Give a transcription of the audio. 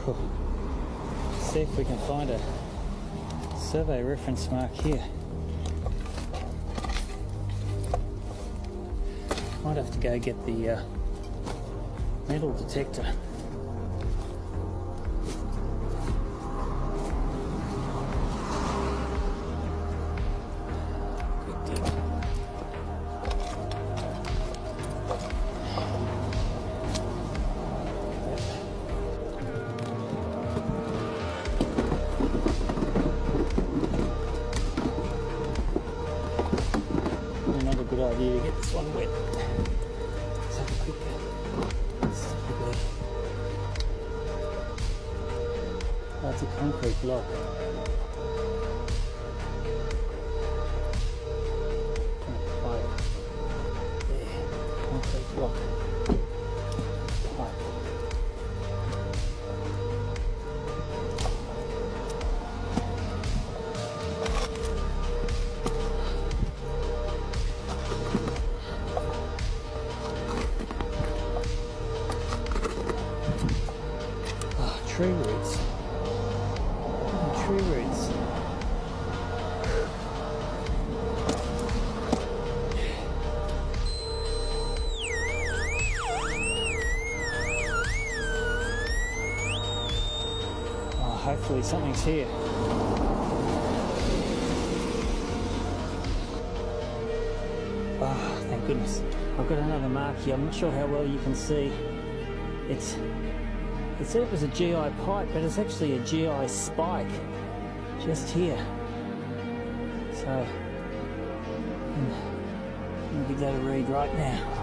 See if we can find a survey reference mark here. Might have to go get the metal detector. Another good idea to get this one wet. Let's have a quick look. That's a concrete block. There, concrete block. Pipe. Tree roots. Tree roots. Oh, hopefully something's here. Oh, thank goodness. I've got another mark here. I'm not sure how well you can see. It said it was a GI pipe, but it's actually a GI spike just here. So, I'm going to give that a read right now.